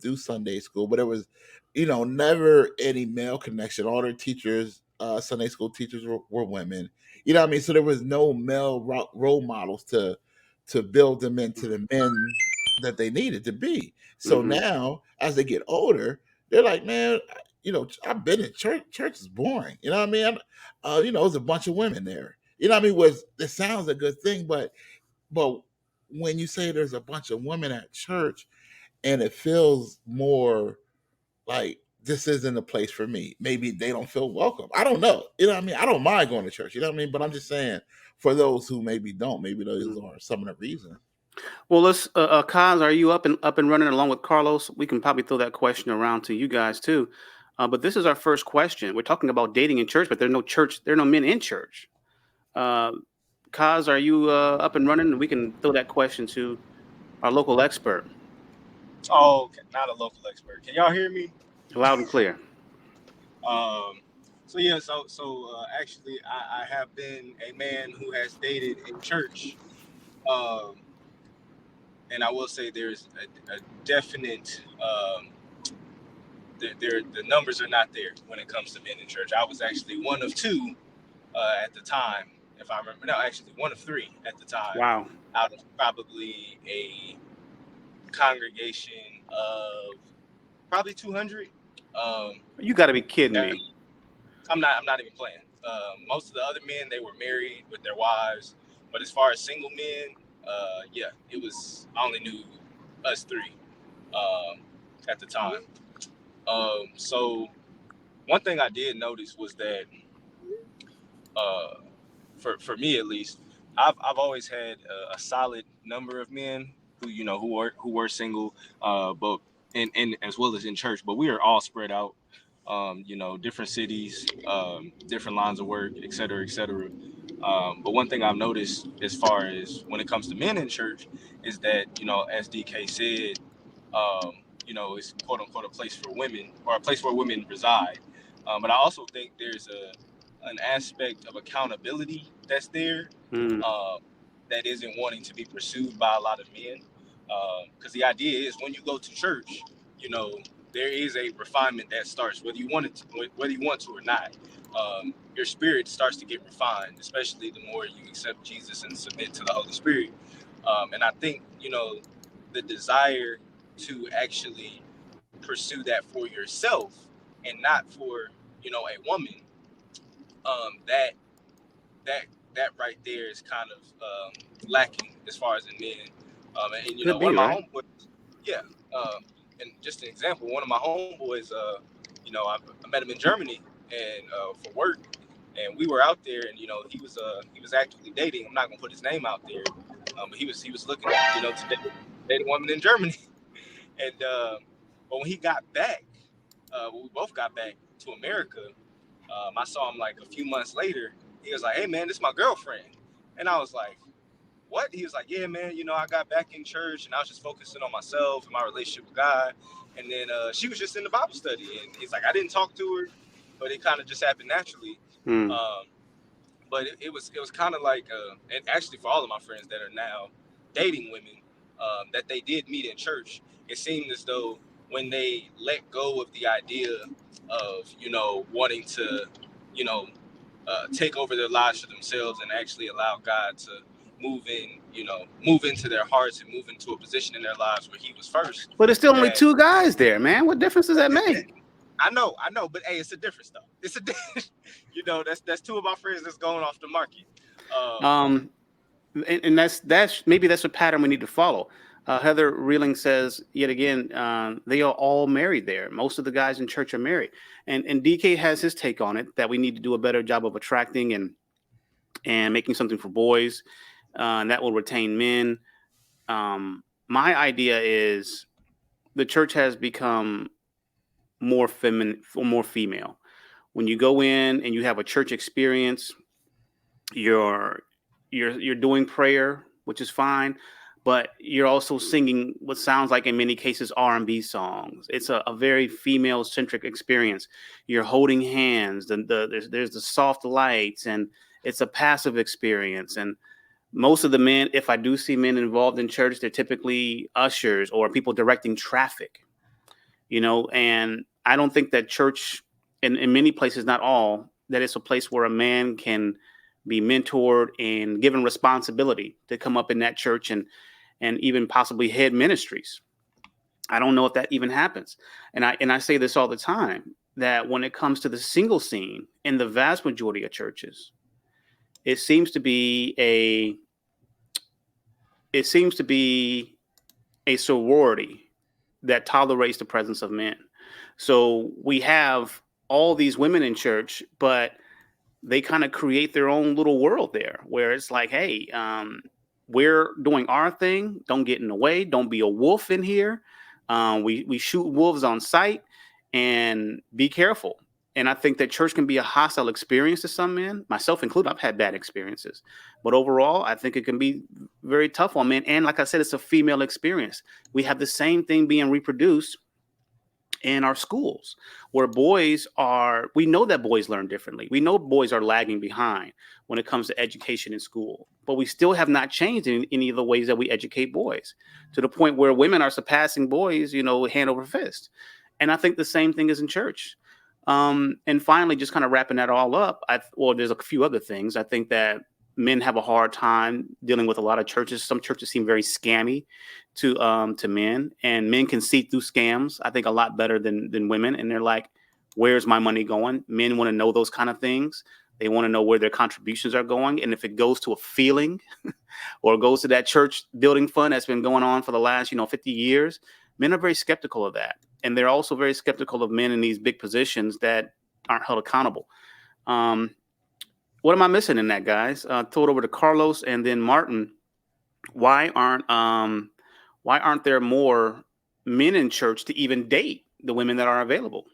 do Sunday school, but it was, never any male connection. All their teachers, Sunday school teachers, were women. You know what I mean? So there was no male role models to build them into the men that they needed to be. So Mm-hmm. now, as they get older, they're like, man, I've been in church. Church is boring. You know what I mean? There's a bunch of women there. You know what I mean? It sounds a good thing, but when you say there's a bunch of women at church and it feels more like this isn't a place for me. Maybe they don't feel welcome. I don't know. You know what I mean? I don't mind going to church. You know what I mean? But I'm just saying, for those who maybe don't, maybe those are some of the reasons. Well, let's, Kaz, are you up and running along with Carlos? We can probably throw that question around to you guys too. But this is our first question. We're talking about dating in church, but there's no church. There are no men in church. Uh, Kaz, are you up and running? We can throw that question to our local expert. Oh, okay. Not a local expert. Can y'all hear me? Loud and clear. Um, actually, I have been a man who has dated in church, um, and I will say there's a definite. The numbers are not there when it comes to men in church. I was actually one of two at the time, if I remember. No, actually one of three at the time. Wow. Out of probably a congregation of probably 200. You got to be kidding me. I'm not even playing. Most of the other men, they were married with their wives, but as far as single men, it was, I only knew us three at the time. So one thing I did notice was that for me at least, I've always had a solid number of men who were single, but and as well as in church, but we are all spread out. Different cities, different lines of work, et cetera, et cetera. But one thing I've noticed as far as when it comes to men in church is that, as DK said, it's quote unquote a place for women, or a place where women reside. But I also think there's an aspect of accountability that's there, that isn't wanting to be pursued by a lot of men. Because the idea is when you go to church, there is a refinement that starts, whether you want to or not. Your spirit starts to get refined, especially the more you accept Jesus and submit to the Holy Spirit. And I think, the desire to actually pursue that for yourself and not for, a woman, that right there is kind of lacking as far as in men. And Could one be, of my right? homeboys, yeah, and just an example, one of my homeboys, I met him in Germany and for work, and we were out there, and he was actively dating. I'm not gonna put his name out there, but he was looking, to date a woman in Germany, and but when he got back, when we both got back to America, I saw him like a few months later. He was like, "Hey man, this is my girlfriend," and I was like, "What?" He was like, "Yeah man, I got back in church and I was just focusing on myself and my relationship with God, and then she was just in the Bible study, and he's like, I didn't talk to her, but it kind of just happened naturally." But it was kind of like, and actually for all of my friends that are now dating women, that they did meet in church, it seemed as though when they let go of the idea of wanting to take over their lives for themselves and actually allow God to move into their hearts and move into a position in their lives where He was first. But there's still only that- two guys there, man. What difference does that make? I know, but hey, it's a difference though. It's a that's two of my friends that's going off the market. And that's maybe that's a pattern we need to follow. Heather Reeling says yet again, they are all married there. Most of the guys in church are married, and DK has his take on it that we need to do a better job of attracting and making something for boys, and that will retain men. My idea is the church has become more feminine, more female. When you go in and you have a church experience, you're doing prayer, which is fine, but you're also singing what sounds like in many cases R&B songs. It's a very female centric experience. You're holding hands, and there's the soft lights, and it's a passive experience. And most of the men, if I do see men involved in church, they're typically ushers or people directing traffic. And I don't think that church, in many places, not all, that it's a place where a man can be mentored and given responsibility to come up in that church and even possibly head ministries. I don't know if that even happens. And I say this all the time, that when it comes to the single scene in the vast majority of churches, it seems to be a sorority that tolerates the presence of men. So we have all these women in church, but they kind of create their own little world there where it's like, hey, we're doing our thing. Don't get in the way. Don't be a wolf in here. We shoot wolves on sight, and be careful. And I think that church can be a hostile experience to some men, myself included. I've had bad experiences, but overall, I think it can be very tough on men. And like I said, it's a female experience. We have the same thing being reproduced in our schools, where we know that boys learn differently. We know boys are lagging behind when it comes to education in school, but we still have not changed in any of the ways that we educate boys, to the point where women are surpassing boys, hand over fist. And I think the same thing is in church. And finally, just kind of wrapping that all up, there's a few other things. I think that men have a hard time dealing with a lot of churches. Some churches seem very scammy to men, and men can see through scams, I think, a lot better than women. And they're like, where's my money going? Men want to know those kind of things. They want to know where their contributions are going. And if it goes to a feeling or goes to that church building fund that's been going on for the last, 50 years, men are very skeptical of that. And they're also very skeptical of men in these big positions that aren't held accountable. What am I missing in that, guys? Throw it over to Carlos and then Martin. Why aren't there more men in church to even date the women that are available?